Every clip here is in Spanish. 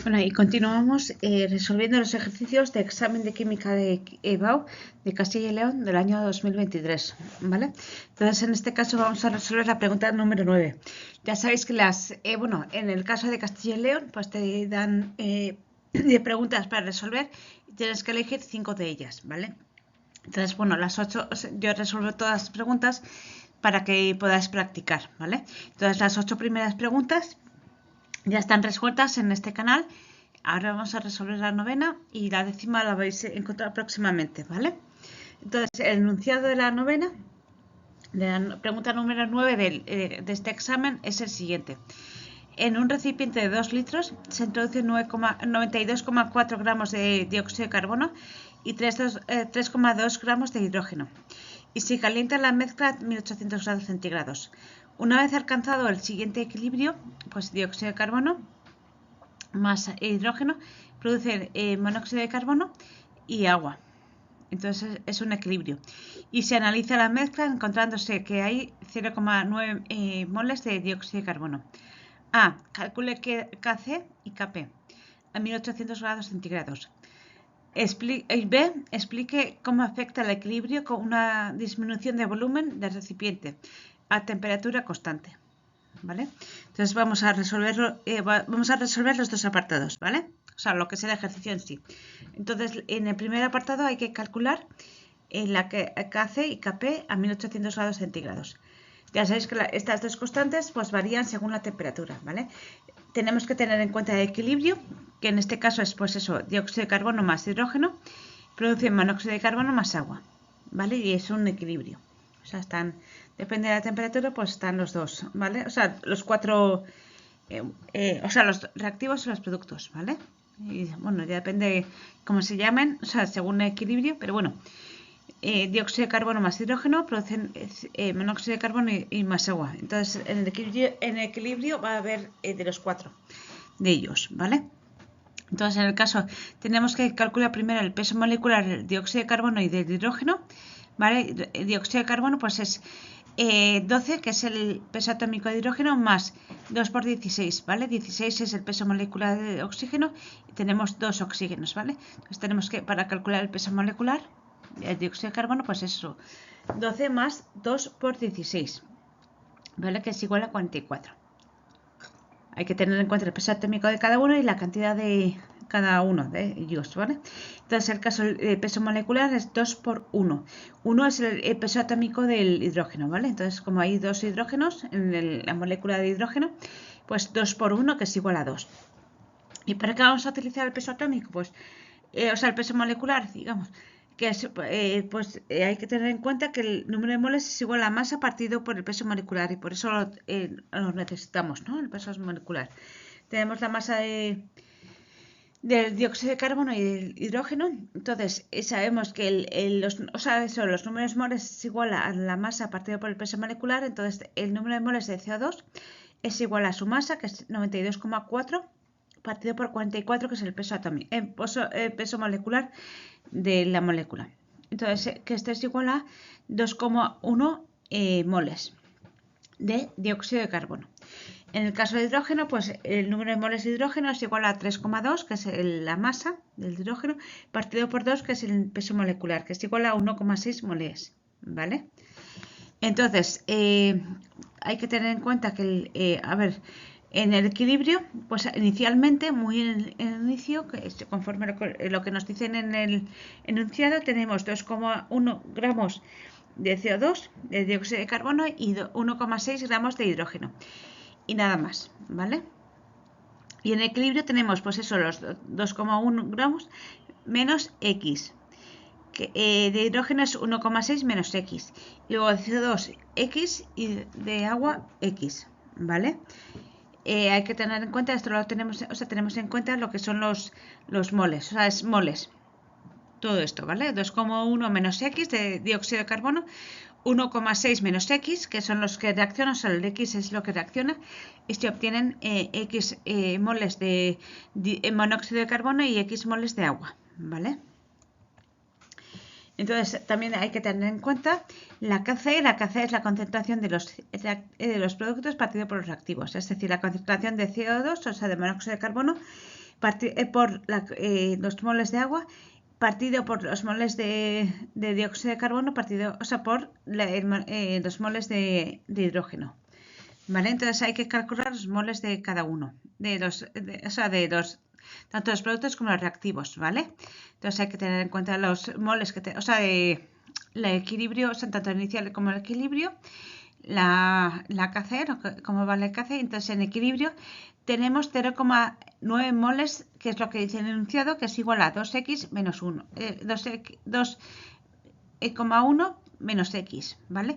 Bueno, y continuamos resolviendo los ejercicios de examen de química de EBAU de Castilla y León del año 2023, ¿vale? Entonces, en este caso vamos a resolver la pregunta número 9. Ya sabéis que en el caso de Castilla y León, pues te dan 10 preguntas para resolver y tienes que elegir 5 de ellas, ¿vale? Entonces, bueno, las 8, yo resuelvo todas las preguntas para que podáis practicar, ¿vale? Entonces, las 8 primeras preguntas ya están resueltas en este canal. Ahora vamos a resolver la novena y la décima la vais a encontrar próximamente, ¿vale? Entonces, el enunciado de la novena, de la pregunta número 9 de este examen es el siguiente. En un recipiente de 2 litros se introduce 92,4 gramos de dióxido de carbono y 3,2 gramos de hidrógeno y se calienta la mezcla a 1800 grados centígrados. Una vez alcanzado el siguiente equilibrio, pues dióxido de carbono más hidrógeno producen monóxido de carbono y agua. Entonces es un equilibrio. Y se analiza la mezcla encontrándose que hay 0,9 moles de dióxido de carbono. A. Calcule Kc y Kp a 1800 grados centígrados. B. Explique cómo afecta el equilibrio con una disminución de volumen del recipiente a temperatura constante. ¿Vale? Entonces vamos a resolver los dos apartados, ¿vale? O sea, lo que es el ejercicio en sí. Entonces, en el primer apartado hay que calcular la Kc y Kp a 1800 grados centígrados. Ya sabéis que estas dos constantes pues varían según la temperatura, ¿vale? Tenemos que tener en cuenta el equilibrio, que en este caso es pues eso, dióxido de carbono más hidrógeno, produce monóxido de carbono más agua, ¿vale? Y es un equilibrio. O sea, depende de la temperatura, pues están los dos, ¿vale? O sea, los cuatro, los reactivos y los productos, ¿vale? Y bueno, ya depende cómo se llamen, o sea, según el equilibrio, pero bueno, dióxido de carbono más hidrógeno producen monóxido de carbono y más agua. Entonces, en el equilibrio va a haber de los cuatro de ellos, ¿vale? Entonces, en el caso, tenemos que calcular primero el peso molecular del dióxido de carbono y del hidrógeno, ¿vale? El dióxido de carbono, pues es 12, que es el peso atómico de hidrógeno, más 2 por 16, ¿vale? 16 es el peso molecular de oxígeno y tenemos 2 oxígenos, ¿vale? Entonces, tenemos que, para calcular el peso molecular del dióxido de carbono, pues eso, 12 más 2 por 16, ¿vale? Que es igual a 44. Hay que tener en cuenta el peso atómico de cada uno y la cantidad de cada uno de ellos, ¿vale? Entonces, el caso del peso molecular es 2 por 1. 1 es el peso atómico del hidrógeno, ¿vale? Entonces, como hay dos hidrógenos en la molécula de hidrógeno, pues 2 por 1, que es igual a 2. ¿Y para qué vamos a utilizar el peso atómico? Pues, el peso molecular, digamos, que es, hay que tener en cuenta que el número de moles es igual a la masa partido por el peso molecular y por eso lo necesitamos, ¿no? El peso molecular. Tenemos la masa del dióxido de carbono y del hidrógeno, entonces sabemos que los números moles es igual a la masa partido por el peso molecular, entonces el número de moles de CO2 es igual a su masa, que es 92,4 partido por 44, que es el peso atómico, el peso molecular de la molécula. Entonces, que esto es igual a 2,1 moles de dióxido de carbono. En el caso de hidrógeno, pues el número de moles de hidrógeno es igual a 3,2, que es la masa del hidrógeno, partido por 2, que es el peso molecular, que es igual a 1,6 moles, ¿vale? Entonces, hay que tener en cuenta que, en el equilibrio, pues inicialmente, muy en el inicio, conforme lo que nos dicen en el enunciado, tenemos 2,1 gramos de CO2, de dióxido de carbono, y 1,6 gramos de hidrógeno. Y nada más, ¿vale? Y en el equilibrio tenemos, pues eso, los 2,1 gramos menos X. Que, de hidrógeno es 1,6 menos X. Y luego de CO2, X, y de agua, X, ¿vale? Hay que tener en cuenta, esto lo tenemos, tenemos en cuenta lo que son los moles, o sea, es moles. Todo esto, ¿vale? 2,1 menos X de dióxido de carbono, 1,6 menos X, que son los que reaccionan, o sea, el X es lo que reacciona, y se obtienen X moles de monóxido de carbono y X moles de agua, ¿vale? Entonces, también hay que tener en cuenta la Kc. La Kc es la concentración de los productos partido por los reactivos, es decir, la concentración de CO2, o sea, de monóxido de carbono, por los moles de agua partido por los moles de dióxido de carbono partido, o sea, por los moles de hidrógeno. ¿Vale? Entonces hay que calcular los moles de cada uno, tanto los productos como los reactivos, ¿vale? Entonces hay que tener en cuenta los moles el equilibrio, o sea, tanto el inicial como el equilibrio, la KC, cómo vale el KC. Entonces en equilibrio tenemos 0,9 moles, que es lo que dice el enunciado, que es igual a 2x menos 1, 2,1 menos x, ¿vale?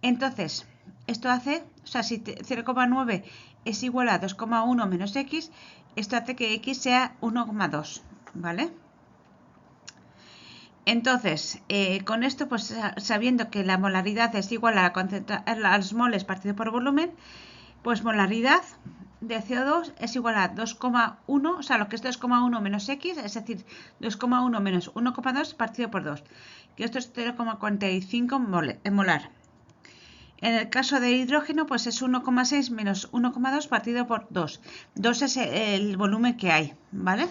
Entonces, esto hace, o sea, si 0,9 es igual a 2,1 menos x, esto hace que x sea 1,2, ¿vale? Entonces, con esto, pues sabiendo que la molaridad es igual a los moles partido por volumen, pues molaridad de CO2 es igual a 2,1, o sea, lo que es 2,1 menos x, es decir, 2,1 menos 1,2 partido por 2, que esto es 0,45 molar. En el caso de hidrógeno, pues es 1,6 menos 1,2 partido por 2. 2 es el volumen que hay, ¿vale?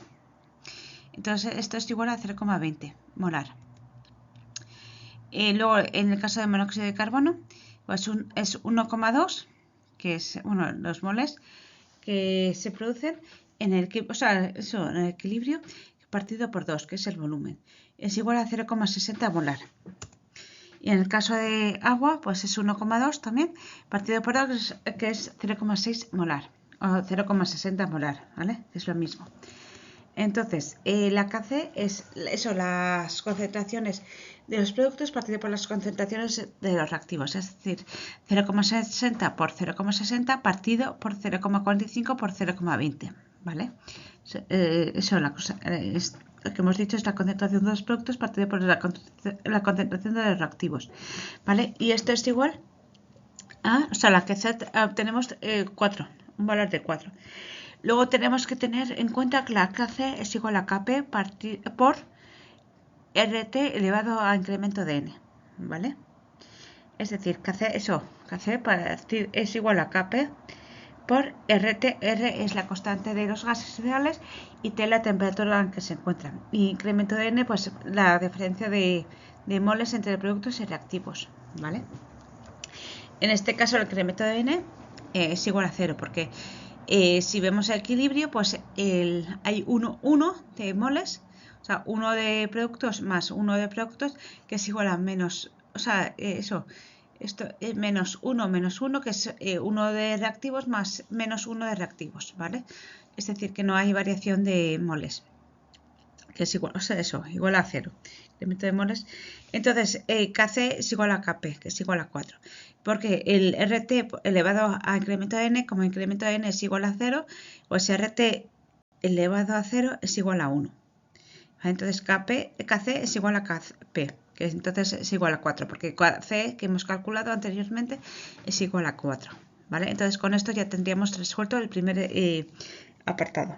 Entonces, esto es igual a 0,20 molar. Luego, en el caso de monóxido de carbono, pues es 1,2, que es los moles que se producen en el equilibrio partido por 2, que es el volumen. Es igual a 0,60 molar. Y en el caso de agua, pues es 1,2 también, partido por 2, que es 0,6 molar, o 0,60 molar, ¿vale? Es lo mismo. Entonces, la KC es eso, las concentraciones de los productos partido por las concentraciones de los reactivos, es decir, 0,60 por 0,60 partido por 0,45 por 0,20, ¿vale? Eso la cosa es lo que hemos dicho, es la concentración de los productos partido por la concentración de los reactivos, ¿vale? Y esto es igual a, o sea, la que obtenemos 4, un valor de 4. Luego tenemos que tener en cuenta que la KC es igual a Kp por RT elevado a incremento de n, ¿vale? Es decir, KC es igual a Kp por RT. R es la constante de los gases ideales y T la temperatura en que se encuentran. Y incremento de n, pues la diferencia de moles entre productos y reactivos, ¿vale? En este caso el incremento de n es igual a 0 porque si vemos el equilibrio, pues hay 1 de moles, o sea, 1 de productos más 1 de productos, que es igual a menos, o sea, esto es menos 1, que es 1 de reactivos más menos 1 de reactivos, ¿vale? Es decir, que no hay variación de moles, que es igual, o sea, eso, igual a 0. Incremento de moles. Entonces, Kc es igual a Kp, que es igual a 4. Porque el RT elevado a incremento de n, como incremento de n es igual a 0, pues RT elevado a 0 es igual a 1. Entonces, Kc es igual a Kp, que entonces es igual a 4, porque Kc, que hemos calculado anteriormente, es igual a 4. ¿Vale? Entonces, con esto ya tendríamos resuelto el primer apartado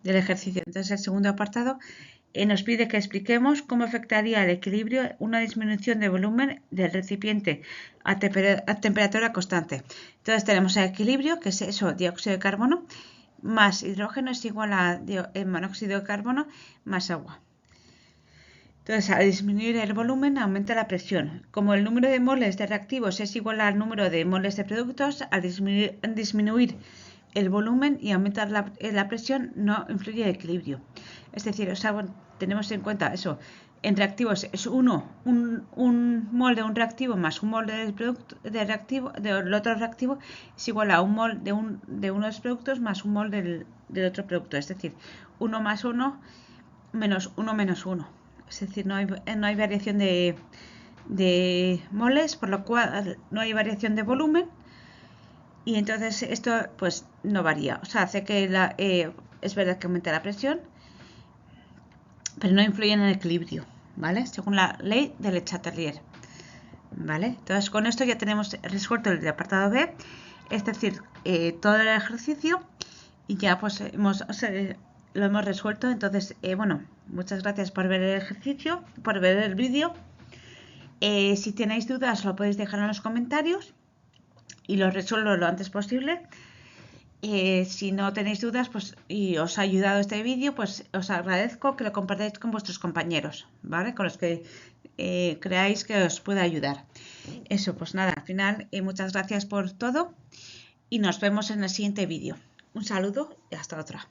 del ejercicio. Entonces, el segundo apartado nos pide que expliquemos cómo afectaría al equilibrio una disminución de volumen del recipiente a temperatura constante. Entonces tenemos el equilibrio, que es eso, dióxido de carbono, más hidrógeno es igual a monóxido de carbono más agua. Entonces, al disminuir el volumen aumenta la presión. Como el número de moles de reactivos es igual al número de moles de productos, al disminuir el volumen y aumentar la presión no influye el equilibrio. Es decir, tenemos en cuenta eso. En reactivos es un mol de un reactivo más un mol del otro reactivo es igual a un mol de uno de los productos más un mol del otro producto. Es decir, 1 más 1 menos 1 menos 1. Es decir, no hay variación de moles, por lo cual no hay variación de volumen. Y entonces esto pues no varía. O sea, hace que es verdad que aumenta la presión, pero no influye en el equilibrio, ¿vale? Según la ley de Le Chatelier, ¿vale? Entonces con esto ya tenemos resuelto el apartado B, es decir, todo el ejercicio y ya pues lo hemos resuelto. Entonces, bueno, muchas gracias por ver el ejercicio, por ver el vídeo. Si tenéis dudas lo podéis dejar en los comentarios y lo resuelvo lo antes posible. Si no tenéis dudas pues, y os ha ayudado este vídeo, pues os agradezco que lo compartáis con vuestros compañeros, ¿vale? Con los que creáis que os pueda ayudar. Eso, pues nada, al final, muchas gracias por todo y nos vemos en el siguiente vídeo. Un saludo y hasta otra.